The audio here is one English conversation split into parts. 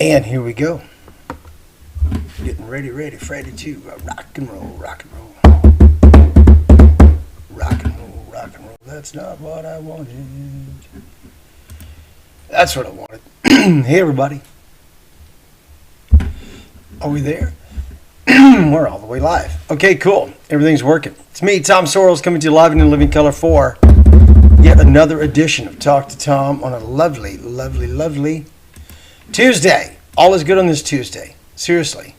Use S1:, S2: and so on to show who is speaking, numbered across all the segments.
S1: And here we go. Getting ready to rock and roll, rock and roll. Rock and roll, rock and roll. That's not what I wanted. That's what I wanted. Hey, everybody. Are we there? We're all the way live. Okay, cool. Everything's working. It's me, Tom Sorrells, coming to you live and in living color for yet another edition of Talk to Tom on a lovely, lovely, lovely Tuesday. All is good on this Tuesday. Seriously,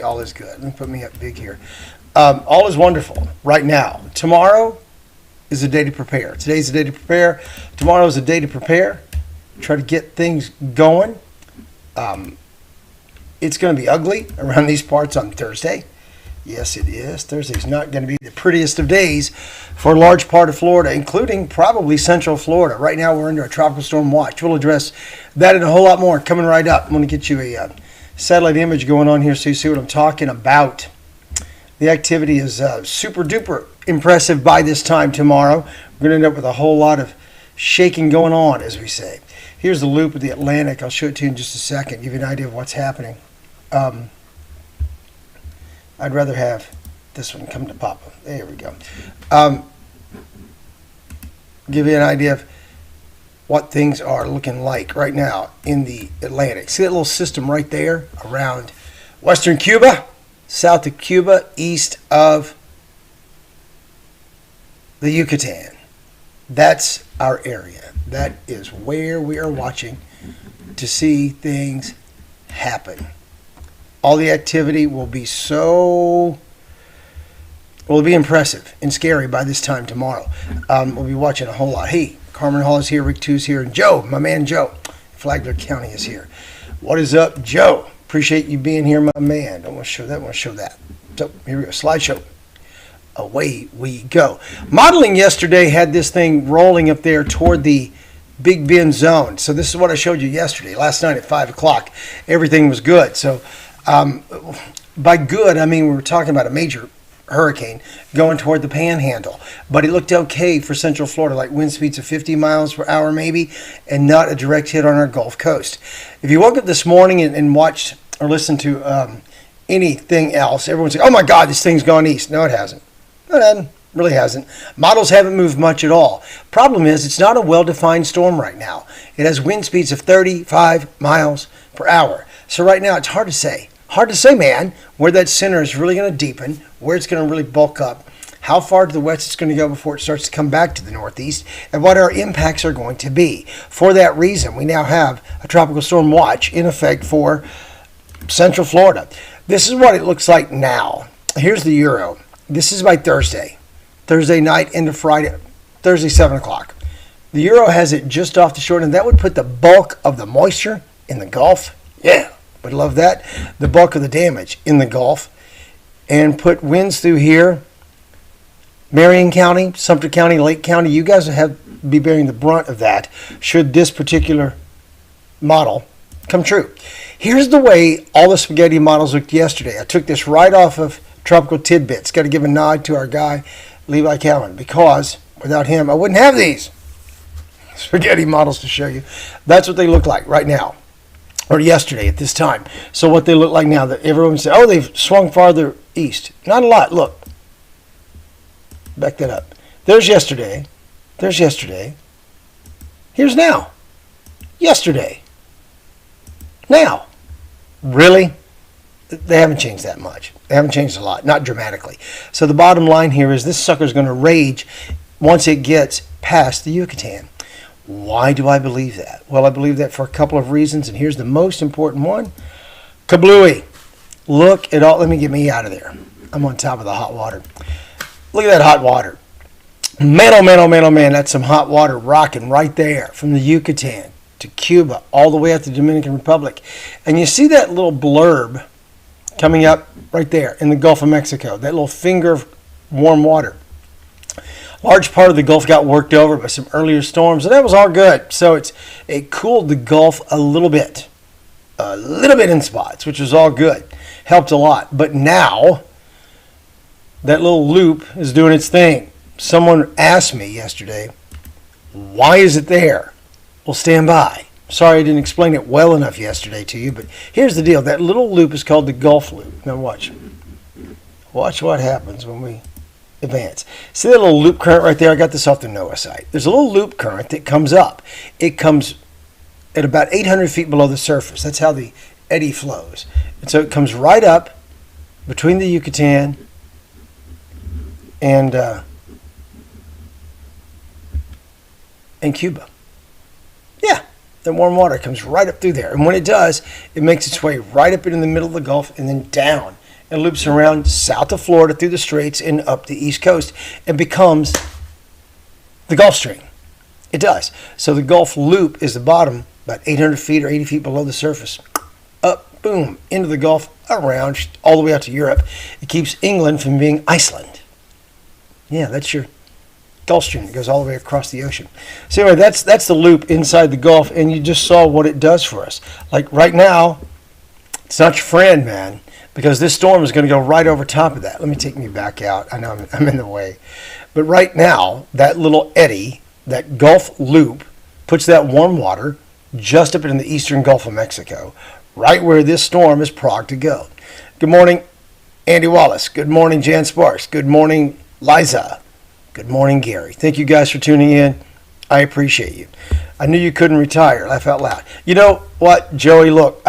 S1: all is good. Let me put me up big here. All is wonderful right now. Tomorrow is a day to prepare. Today's a day to prepare. Tomorrow is a day to prepare. Try to get things going. It's going to be ugly around these parts on Thursday. Yes, it is. Thursday's not going to be the prettiest of days for a large part of Florida, including probably Central Florida. Right now, we're under a tropical storm watch. We'll address that and a whole lot more coming right up. I'm going to get you a satellite image going on here so you see what I'm talking about. The activity is super duper impressive by this time tomorrow. We're going to end up with a whole lot of shaking going on, as we say. Here's the loop of the Atlantic. I'll show it to you in just a second, give you an idea of what's happening. I'd rather have this one come to Papa. There we go. Give you an idea of what things are looking like right now in the Atlantic. See that little system right there around western Cuba, south of Cuba, east of the Yucatan. That's our area. That is where we are watching to see things happen. All the activity will be impressive and scary by this time tomorrow. We'll be watching a whole lot. Hey, Carmen Hall is here, Rick 2's here, and Joe, my man Joe, Flagler County is here. What is up, Joe? Appreciate you being here, my man. Don't want to show that, want to show that. So here we go, slideshow. Away we go. Modeling yesterday had this thing rolling up there toward the Big Bend zone. So this is what I showed you yesterday. Last night at 5 o'clock, everything was good. So by good, I mean we were talking about a major hurricane going toward the Panhandle. But it looked okay for Central Florida, like wind speeds of 50 miles per hour maybe, and not a direct hit on our Gulf Coast. If you woke up this morning and watched or listened to anything else, everyone's like, oh my God, this thing's gone east. No, it hasn't. No, it hasn't. Really hasn't. Models haven't moved much at all. Problem is, it's not a well-defined storm right now. It has wind speeds of 35 miles per hour. So right now, it's hard to say. Hard to say, man, where that center is really going to deepen, where it's going to really bulk up, how far to the west it's going to go before it starts to come back to the northeast, and what our impacts are going to be. For that reason, we now have a tropical storm watch in effect for Central Florida. This is what it looks like now. Here's the Euro. This is by Thursday. Thursday night into Friday, Thursday 7 o'clock. The Euro has it just off the short end. That would put the bulk of the moisture in the Gulf. Yeah, would love that. The bulk of the damage in the Gulf. And put winds through here. Marion County, Sumter County, Lake County. You guys will be bearing the brunt of that should this particular model come true. Here's the way all the spaghetti models looked yesterday. I took this right off of Tropical Tidbits. Got to give a nod to our guy, Levi Calvin, because without him, I wouldn't have these spaghetti models to show you. That's what they look like right now, or yesterday at this time. So what they look like now, that everyone said, oh, they've swung farther east. Not a lot. Look. Back that up. There's yesterday. There's yesterday. Here's now. Yesterday. Now. Really? They haven't changed that much. They haven't changed a lot, not dramatically. So the bottom line here is this sucker's going to rage once it gets past the Yucatan. Why do I believe that? Well, I believe that for a couple of reasons, and here's the most important one. Kablooey. Look at all. Let me get me out of there. I'm on top of the hot water. Look at that hot water. Man, oh man, oh man, oh man, that's some hot water rocking right there from the Yucatan to Cuba all the way up to the Dominican Republic. And you see that little blurb coming up right there in the Gulf of Mexico, that little finger of warm water. Large part of the Gulf got worked over by some earlier storms, and that was all good. So it cooled the Gulf a little bit in spots, which was all good. Helped a lot. But now, that little loop is doing its thing. Someone asked me yesterday, why is it there? Well, stand by. Sorry I didn't explain it well enough yesterday to you, but here's the deal. That little loop is called the Gulf Loop. Now watch. Watch what happens when we advance. See that little loop current right there? I got this off the NOAA site. There's a little loop current that comes up. It comes at about 800 feet below the surface. That's how the eddy flows. And so it comes right up between the Yucatan and Cuba. Yeah, the warm water comes right up through there. And when it does, it makes its way right up into the middle of the Gulf and then down. And loops around south of Florida through the Straits and up the East Coast and becomes the Gulf Stream. It does. So the Gulf Loop is the bottom, about 800 feet or 80 feet below the surface. Up, boom, into the Gulf, around, all the way out to Europe. It keeps England from being Iceland. Yeah, that's your Gulf Stream that goes all the way across the ocean. So anyway, that's the loop inside the Gulf, and you just saw what it does for us. Like right now, it's not your friend, man. Because this storm is going to go right over top of that. Let me take me back out. I know I'm in the way. But right now, that little eddy, that Gulf Loop, puts that warm water just up in the eastern Gulf of Mexico, right where this storm is progged to go. Good morning, Andy Wallace. Good morning, Jan Sparks. Good morning, Liza. Good morning, Gary. Thank you guys for tuning in. I appreciate you. I knew you couldn't retire. Laugh out loud. You know what, Joey, look,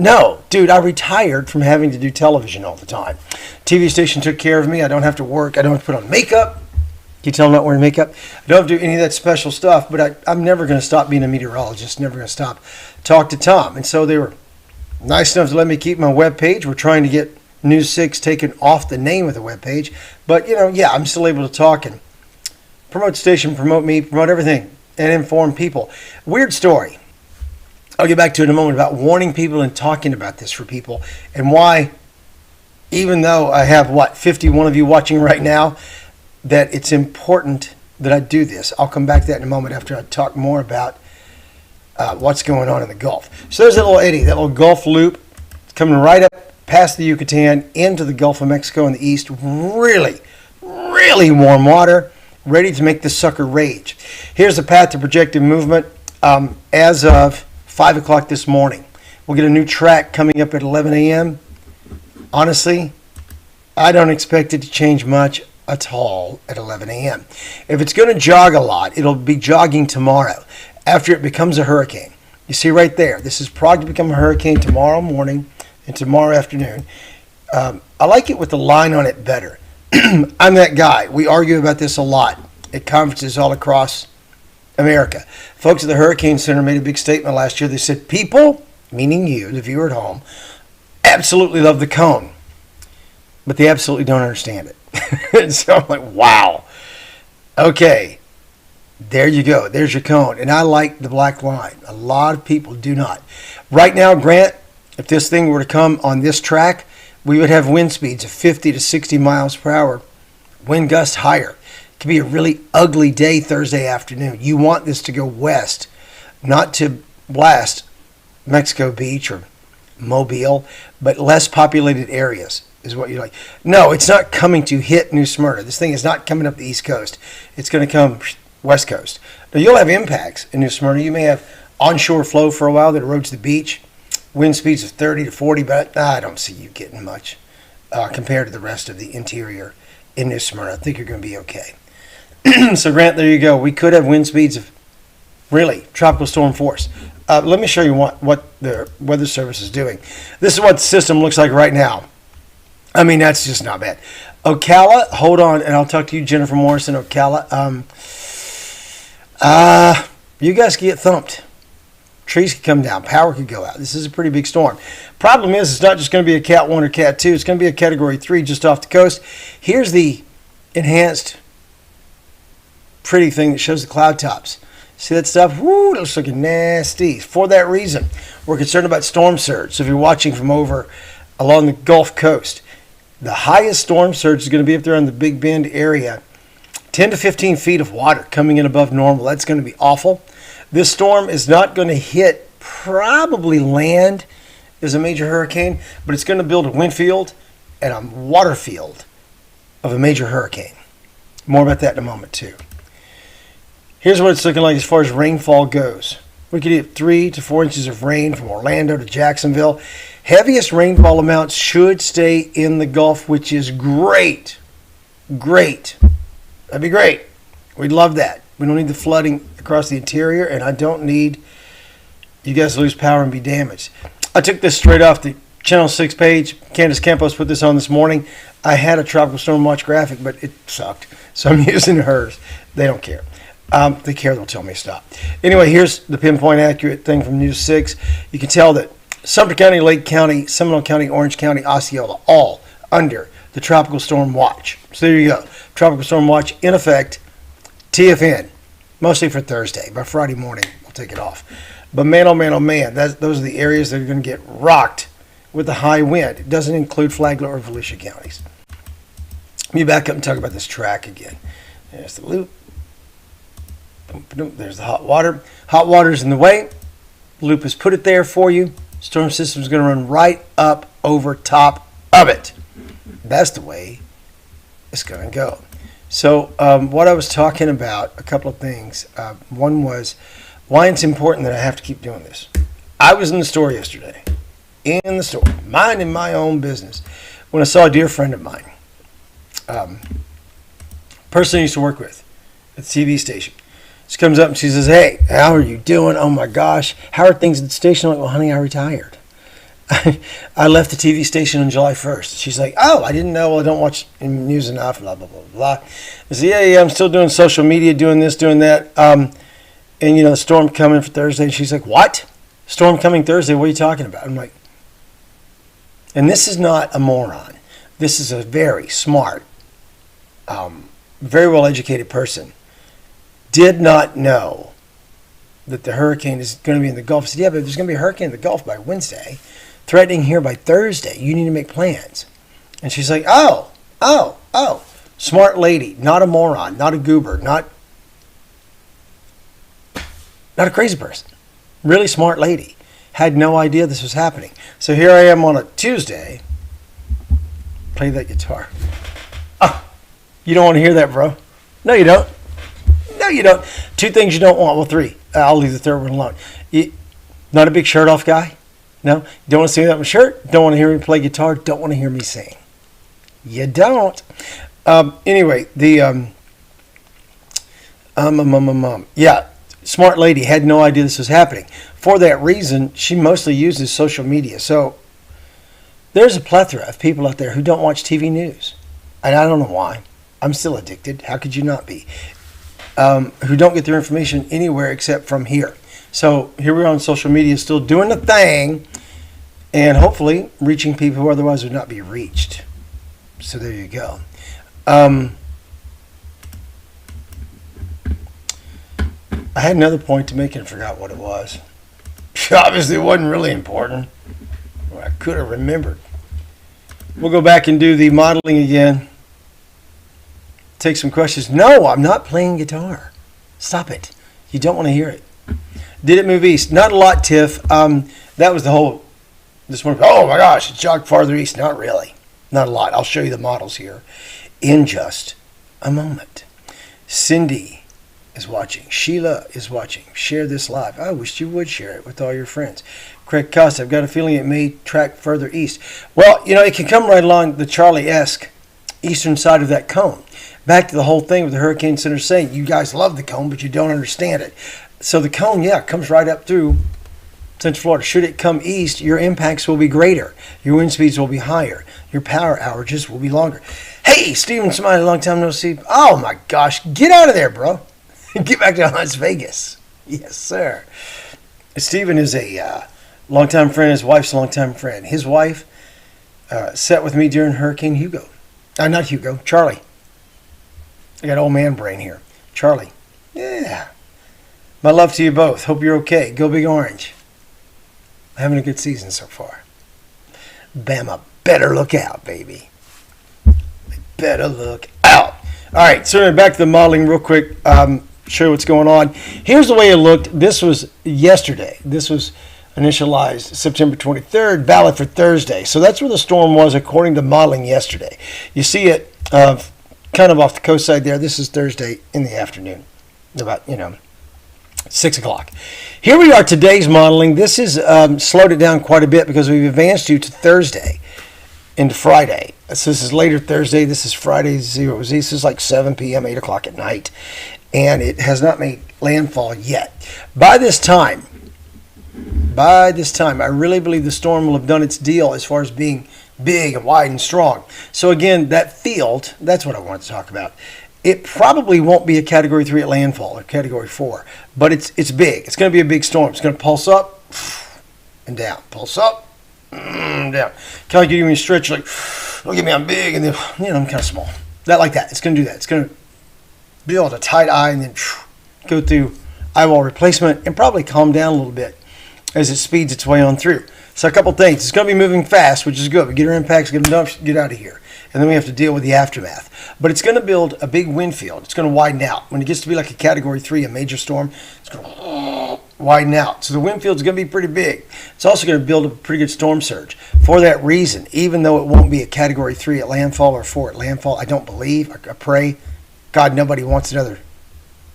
S1: No, dude, I retired from having to do television all the time. TV station took care of me. I don't have to work. I don't have to put on makeup. Can you tell I'm not wearing makeup? I don't have to do any of that special stuff, but I'm never going to stop being a meteorologist, never going to stop talk to Tom. And so they were nice enough to let me keep my webpage. We're trying to get News 6 taken off the name of the webpage. But, yeah, I'm still able to talk and promote the station, promote me, promote everything, and inform people. Weird story. I'll get back to it in a moment about warning people and talking about this for people and why, even though I have, 51 of you watching right now, that it's important that I do this. I'll come back to that in a moment after I talk more about what's going on in the Gulf. So there's that little eddy, that little Gulf Loop coming right up past the Yucatan into the Gulf of Mexico in the east. Really, really warm water, ready to make this sucker rage. Here's the path to projected movement as of 5 o'clock this morning. We'll get a new track coming up at 11 a.m. Honestly, I don't expect it to change much at all at 11 a.m. If it's going to jog a lot, it'll be jogging tomorrow after it becomes a hurricane. You see right there, this is progged to become a hurricane tomorrow morning and tomorrow afternoon. I like it with the line on it better. I'm that guy. We argue about this a lot at conferences all across America. Folks at the Hurricane Center made a big statement last year. They said, people, meaning you, the viewer at home, absolutely love the cone, but they absolutely don't understand it. And so I'm like, wow. Okay, there you go. There's your cone. And I like the black line. A lot of people do not. Right now, Grant, if this thing were to come on this track, we would have wind speeds of 50 to 60 miles per hour, wind gusts higher. It could be a really ugly day Thursday afternoon. You want this to go west, not to blast Mexico Beach or Mobile, but less populated areas is what you like. No, it's not coming to hit New Smyrna. This thing is not coming up the East Coast. It's going to come West Coast. Now, you'll have impacts in New Smyrna. You may have onshore flow for a while that erodes the beach, wind speeds of 30 to 40, but I don't see you getting much compared to the rest of the interior in New Smyrna. I think you're going to be okay. So, Grant, there you go. We could have wind speeds of really tropical storm force. Let me show you what the Weather Service is doing. This is what the system looks like right now. I mean, that's just not bad. Ocala, hold on, and I'll talk to you, Jennifer Morrison, Ocala. You guys could get thumped. Trees could come down. Power could go out. This is a pretty big storm. Problem is, it's not just going to be a Cat 1 or Cat 2. It's going to be a Category 3 just off the coast. Here's the enhanced pretty thing that shows the cloud tops. See that stuff? Woo, that looks like nasty. For that reason, we're concerned about storm surge. So if you're watching from over along the Gulf Coast, the highest storm surge is going to be up there on the Big Bend area. 10 to 15 feet of water coming in above normal. That's going to be awful. This storm is not going to hit probably land as a major hurricane, but it's going to build a wind field and a water field of a major hurricane. More about that in a moment, too. Here's what it's looking like as far as rainfall goes We could get 3 to 4 inches of rain from Orlando to Jacksonville. Heaviest rainfall amounts should stay in the Gulf, which is great. Great. That'd be great. We'd love that. We don't need the flooding across the interior, and I don't need you guys to lose power and be damaged. I took this straight off the Channel 6 page. Candace Campos put this on this morning. I had a Tropical Storm Watch graphic, but it sucked, so I'm using hers. They don't care. If they care, they'll tell me to stop. Anyway, here's the pinpoint accurate thing from News 6. You can tell that Sumter County, Lake County, Seminole County, Orange County, Osceola, all under the Tropical Storm Watch. So there you go. Tropical Storm Watch in effect. TFN, mostly for Thursday. By Friday morning, we'll take it off. But man, oh man, oh man, those are the areas that are going to get rocked with the high wind. It doesn't include Flagler or Volusia counties. Let me back up and talk about this track again. There's the loop. There's the hot water. Hot water's in the way. Loop has put it there for you. Storm system is going to run right up over top of it. That's the way it's going to go. So what I was talking about, a couple of things. One was why it's important that I have to keep doing this. I was in the store yesterday, in the store, minding my own business, when I saw a dear friend of mine, person I used to work with at the TV station. She comes up and she says, "Hey, how are you doing? Oh my gosh, how are things at the station?" I'm like, "Well, honey, I retired. I left the TV station on July 1st. She's like, "Oh, I didn't know. Well, I don't watch news enough, blah, blah, blah, blah." I said, yeah, I'm still doing social media, doing this, doing that. And, the storm coming for Thursday. And she's like, "What? Storm coming Thursday? What are you talking about?" I'm like, and this is not a moron. This is a very smart, very well-educated person. Did not know that the hurricane is going to be in the Gulf. I said, "Yeah, but there's going to be a hurricane in the Gulf by Wednesday, threatening here by Thursday. You need to make plans." And she's like, oh. Smart lady, not a moron, not a goober, not a crazy person. Really smart lady. Had no idea this was happening. So here I am on a Tuesday. Play that guitar. Oh, you don't want to hear that, bro. No, you don't. No, you don't. 2 things you don't want. Well, 3. I'll leave the third one alone. Not a big shirt off guy? No? You don't want to see me without my shirt? Don't want to hear me play guitar? Don't want to hear me sing? You don't. Anyway, the yeah, smart lady had no idea this was happening. For that reason, she mostly uses social media. So there's a plethora of people out there who don't watch TV news. And I don't know why. I'm still addicted. How could you not be? Who don't get their information anywhere except from here. So here we are on social media still doing the thing and hopefully reaching people who otherwise would not be reached. So there you go. I had another point to make and forgot what it was. Obviously it wasn't really important. Well, I could have remembered. We'll go back and do the modeling again. Take some questions. No, I'm not playing guitar. Stop it. You don't want to hear it. Did it move east? Not a lot, Tiff. That was the whole, this morning. Oh my gosh, it jogged farther east. Not really. Not a lot. I'll show you the models here in just a moment. Cindy is watching. Sheila is watching. Share this live. I wish you would share it with all your friends. Craig Costa, I've got a feeling it may track further east. Well, it can come right along the Charlie-esque eastern side of that cone. Back to the whole thing with the Hurricane Center saying, you guys love the cone, but you don't understand it. So the cone, comes right up through Central Florida. Should it come east, your impacts will be greater. Your wind speeds will be higher. Your power outages will be longer. Hey, Stephen Smiley, long time no see. Oh my gosh, get out of there, bro. Get back to Las Vegas. Yes, sir. Stephen is a longtime friend. His wife's a longtime friend. His wife sat with me during Hurricane Hugo. Not Hugo, Charlie. I got old man brain here. Charlie. Yeah. My love to you both. Hope you're okay. Go Big Orange. Having a good season so far. Bama better look out, baby. They better look out. All right, so back to the modeling real quick. Show you what's going on. Here's the way it looked. This was yesterday. This was initialized September 23rd, valid for Thursday. So that's where the storm was according to modeling yesterday. You see it kind of off the coast side there. This is Thursday in the afternoon. About, 6 o'clock. Here we are, today's modeling. This is slowed it down quite a bit because we've advanced you to Thursday into Friday. So this is later Thursday. This is Friday 0. This is like 7 p.m., 8 o'clock at night. And it has not made landfall yet. By this time, I really believe the storm will have done its deal as far as being big and wide and strong. So again, that field, that's what I want to talk about. It probably won't be a Category 3 at landfall or Category 4, but it's big. It's going to be a big storm. It's going to pulse up and down. Pulse up and down. Kind of like you when you stretch, like, look at me, I'm big, and then, I'm kind of small. Like that. It's going to do that. It's going to build a tight eye and then go through eyewall replacement and probably calm down a little bit as it speeds its way on through. So a couple things. It's going to be moving fast, which is good. We get our impacts, get them done, get out of here. And then we have to deal with the aftermath. But it's going to build a big wind field. It's going to widen out. When it gets to be like a Category 3, a major storm, it's going to widen out. So the wind field is going to be pretty big. It's also going to build a pretty good storm surge. For that reason, even though it won't be a Category 3 at landfall or 4 at landfall, I don't believe, I pray, God, nobody wants another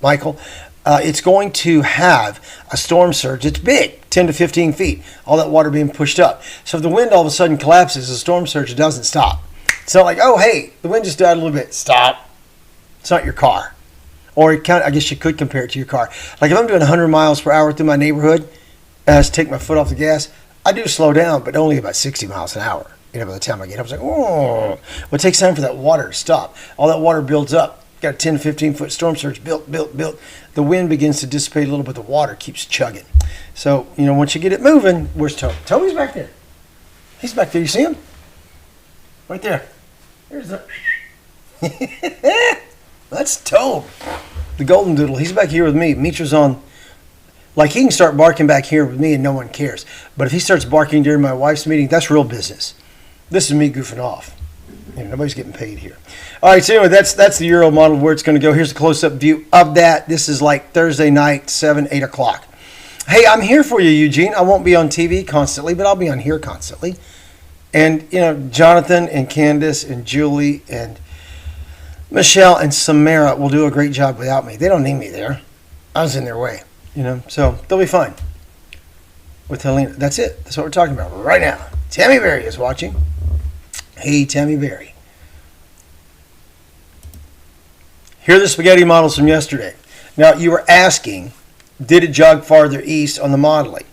S1: Michael. It's going to have a storm surge. It's big, 10 to 15 feet, all that water being pushed up. So if the wind all of a sudden collapses, the storm surge doesn't stop. It's not like, oh, hey, the wind just died a little bit. Stop. It's not your car. Or I guess you could compare it to your car. Like if I'm doing 100 miles per hour through my neighborhood and I just take my foot off the gas, I do slow down, but only about 60 miles an hour. By the time I get up, it's like, oh. Well, it takes time for that water to stop. All that water builds up. Got a 10 to 15 foot storm surge built. The wind begins to dissipate a little bit. The water keeps chugging. So, once you get it moving, where's Toby? Toby's back there. He's back there. You see him? Right there. There's the... That's Tobe. The golden doodle. He's back here with me. Meetra's on. Like, he can start barking back here with me and no one cares. But if he starts barking during my wife's meeting, that's real business. This is me goofing off. Nobody's getting paid here. All right, so anyway, that's the Euro model where it's going to go. Here's a close-up view of that. This is like Thursday night, 7, 8 o'clock. Hey, I'm here for you, Eugene. I won't be on TV constantly, but I'll be on here constantly. And, Jonathan and Candace and Julie and Michelle and Samara will do a great job without me. They don't need me there. I was in their way, so they'll be fine. With Helene, that's it. That's what we're talking about right now. Tammy Berry is watching. Hey, Tammy Berry. Here are the spaghetti models from yesterday. Now, you were asking, did it jog farther east on the modeling?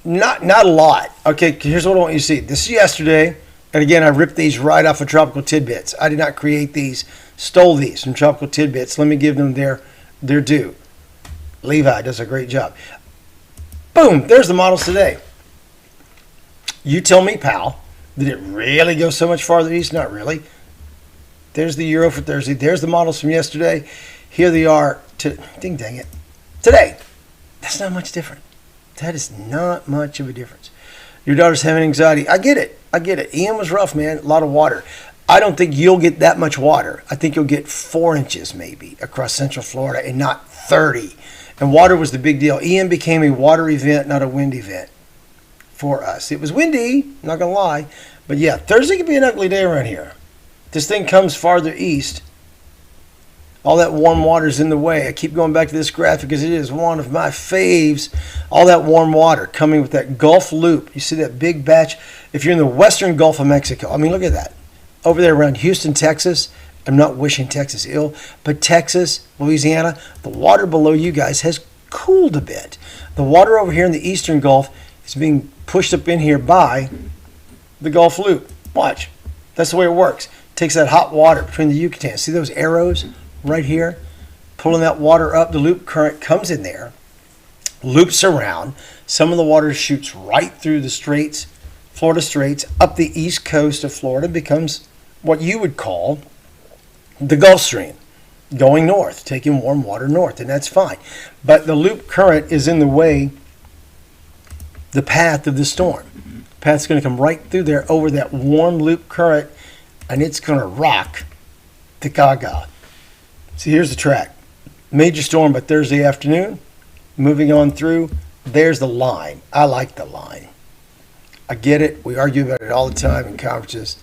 S1: Not a lot. Okay, here's what I want you to see. This is yesterday, and again, I ripped these right off of Tropical Tidbits. I did not create these, stole these from Tropical Tidbits. Let me give them their due. Levi does a great job. Boom, there's the models today. You tell me, pal. Did it really go so much farther east? Not really. There's the Euro for Thursday. There's the models from yesterday. Here they are. Ding dang it. Today. That's not much different. That is not much of a difference. Your daughter's having anxiety. I get it. Ian was rough, man. A lot of water. I don't think you'll get that much water. I think you'll get 4 inches maybe across Central Florida and not 30. And water was the big deal. Ian became a water event, not a wind event. For us. It was windy, not going to lie. But yeah, Thursday could be an ugly day around here. This thing comes farther east. All that warm water is in the way. I keep going back to this graphic because it is one of my faves. All that warm water coming with that Gulf loop. You see that big batch? If you're in the western Gulf of Mexico, I mean, look at that. Over there around Houston, Texas. I'm not wishing Texas ill, but Texas, Louisiana, the water below you guys has cooled a bit. The water over here in the eastern Gulf is being pushed up in here by the Gulf Loop. Watch. That's the way it works. Takes that hot water between the Yucatan. See those arrows right here? Pulling that water up. The loop current comes in there, loops around. Some of the water shoots right through the straits, Florida Straits, up the east coast of Florida, becomes what you would call the Gulf Stream, going north, taking warm water north, and that's fine. But the loop current is in the way, the path of the storm. The path's going to come right through there over that warm loop current, and it's going to rock the Gaga. See, here's the track. Major storm by Thursday afternoon. Moving on through, there's the line. I like the line. I get it. We argue about it all the time in conferences.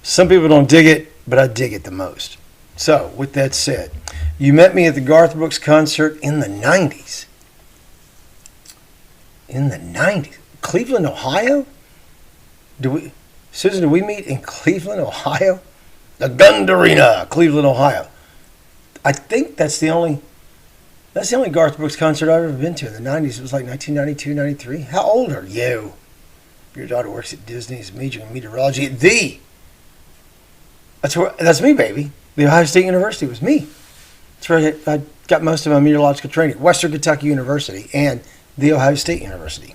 S1: Some people don't dig it, but I dig it the most. So, with that said, You met me at the Garth Brooks concert in the 90s. In the 90s. Cleveland, Ohio? Susan, did we meet in Cleveland, Ohio? The Gund Arena, Cleveland, Ohio. I think that's the only Garth Brooks concert I've ever been to in the 90s. It was like 1992, 93. How old are you? Your daughter works at Disney, is majoring in meteorology at That's me, baby. The Ohio State University was me. That's where I got most of my meteorological training. Western Kentucky University and the Ohio State University.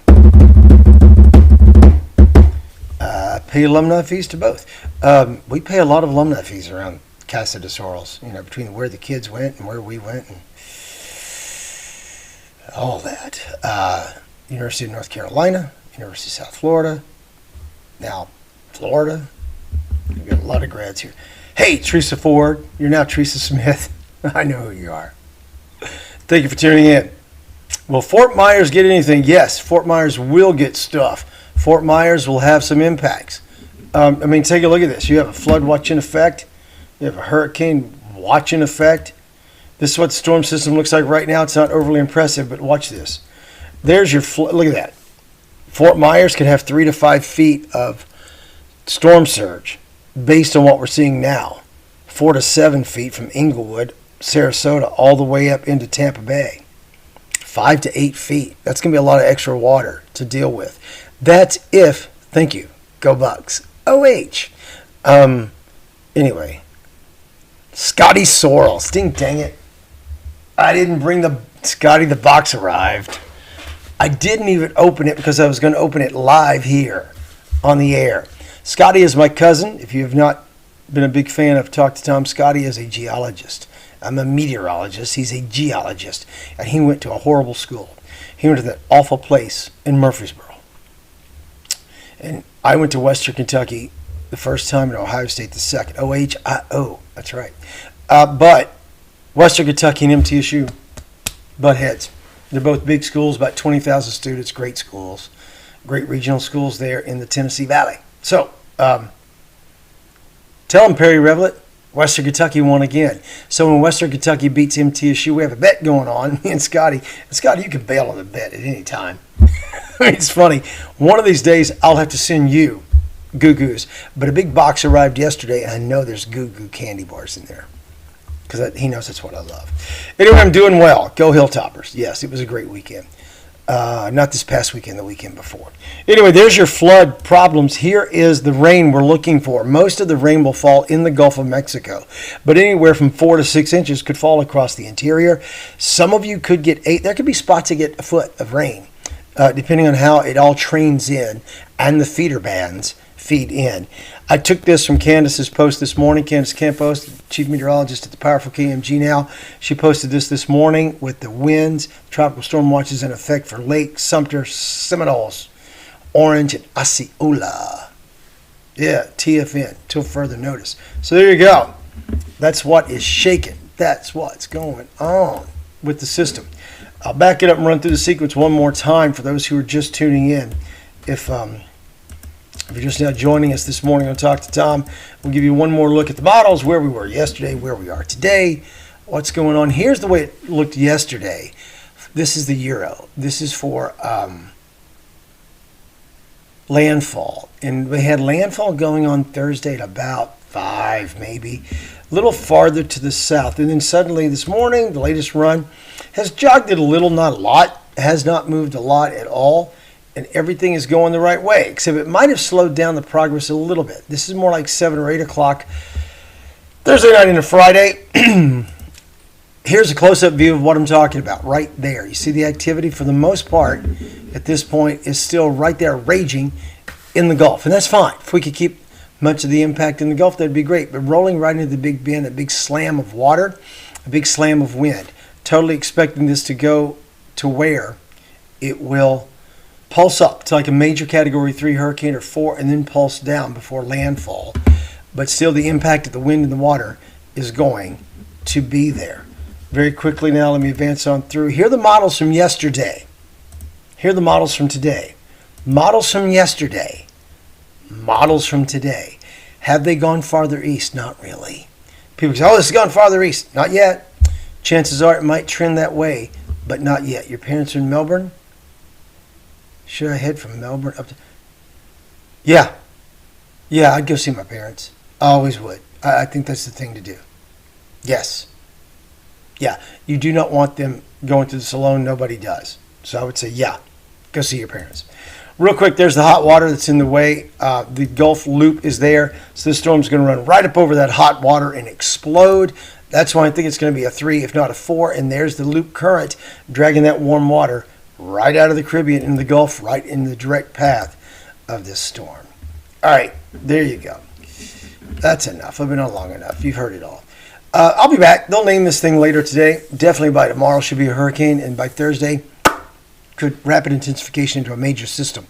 S1: Pay alumni fees to both. We pay a lot of alumni fees around Casa de Sorrels, between where the kids went and where we went and all that. University of North Carolina, University of South Florida, now Florida. We've got a lot of grads here. Hey, Teresa Ford, you're now Teresa Smith. I know who you are. Thank you for tuning in. Will Fort Myers get anything? Yes, Fort Myers will get stuff. Fort Myers will have some impacts. Take a look at this. You have a flood watch in effect. You have a hurricane watch in effect. This is what the storm system looks like right now. It's not overly impressive, but watch this. There's your flood. Look at that. Fort Myers could have 3 to 5 feet of storm surge based on what we're seeing now. 4 to 7 feet from Inglewood, Sarasota, all the way up into Tampa Bay. 5 to 8 feet. That's going to be a lot of extra water to deal with. That's if, thank you, go Bucks. OH. Anyway, Scotty Sorrels. Ding dang it. I didn't bring Scotty, the box arrived. I didn't even open it because I was going to open it live here on the air. Scotty is my cousin. If you have not been a big fan of Talk to Tom, Scotty is a geologist. I'm a meteorologist. He's a geologist. And he went to a horrible school. He went to that awful place in Murfreesboro. And I went to Western Kentucky the first time and Ohio State the second. OHIO. That's right. But Western Kentucky and MTSU butt heads. They're both big schools, about 20,000 students, great schools, great regional schools there in the Tennessee Valley. So, tell them, Perry Revelet, Western Kentucky won again. So when Western Kentucky beats MTSU, we have a bet going on, me and Scotty. And Scotty, you can bail on the bet at any time. It's funny. One of these days, I'll have to send you Gooooooos. But a big box arrived yesterday, and I know there's Goooooooo candy bars in there. Because he knows that's what I love. Anyway, I'm doing well. Go Hilltoppers. Yes, it was a great weekend. Not this past weekend, the weekend before. Anyway, there's your flood problems. Here is the rain we're looking for. Most of the rain will fall in the Gulf of Mexico, but anywhere from 4 to 6 inches could fall across the interior. Some of you could get 8. There could be spots that get a foot of rain, depending on how it all trains in and the feeder bands feed in. I took this from Candace's post this morning. Candace Campos, chief meteorologist at the powerful KMG now. She posted this morning with the winds, tropical storm watches in effect for Lake Sumter, Seminoles, Orange, and Osceola. Yeah, TFN, till further notice. So there you go. That's what is shaking. That's what's going on with the system. I'll back it up and run through the sequence one more time for those who are just tuning in. If you're just now joining us this morning on Talk to Tom, we'll give you one more look at the models, where we were yesterday, where we are today, what's going on. Here's the way it looked yesterday. This is the Euro. This is for landfall. And we had landfall going on Thursday at about 5, maybe, a little farther to the south. And then suddenly this morning, the latest run has jogged it a little, not a lot, has not moved a lot at all. And everything is going the right way, except it might have slowed down the progress a little bit. This is more like 7 or 8 o'clock Thursday night into Friday. Here's a close-up view of what I'm talking about right there. You see the activity, for the most part, at this point, is still right there raging in the Gulf. And that's fine. If we could keep much of the impact in the Gulf, that'd be great. But rolling right into the Big Bend, a big slam of water, a big slam of wind. Totally expecting this to go to where it will pulse up to like a major Category 3 hurricane or 4, and then pulse down before landfall. But still, the impact of the wind and the water is going to be there. Very quickly now, let me advance on through. Here are the models from yesterday. Here are the models from today. Models from yesterday. Models from today. Have they gone farther east? Not really. People say, oh, this has gone farther east. Not yet. Chances are it might trend that way, but not yet. Your parents are in Melbourne? Should I head from Melbourne up to... Yeah. Yeah, I'd go see my parents. I always would. I think that's the thing to do. Yes. Yeah, you do not want them going to this alone. Nobody does. So I would say, yeah, go see your parents. Real quick, there's the hot water that's in the way. The Gulf Loop is there. So this storm's going to run right up over that hot water and explode. That's why I think it's going to be a 3, if not a 4. And there's the loop current dragging that warm water right out of the Caribbean into the Gulf, right in the direct path of this storm. All right, there you go. That's enough. I've been on long enough. You've heard it all. I'll be back. They'll name this thing later today. Definitely by tomorrow should be a hurricane, and by Thursday could rapid intensification into a major system.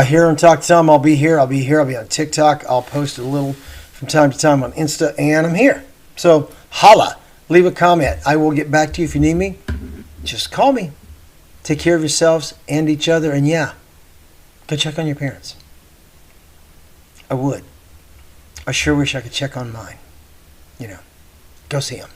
S1: Here on Talk Tom, I'll be here. I'll be on TikTok. I'll post a little from time to time on Insta, and I'm here. So holla, leave a comment. I will get back to you if you need me. Just call me. Take care of yourselves and each other, and yeah, go check on your parents. I would. I sure wish I could check on mine. Go see them.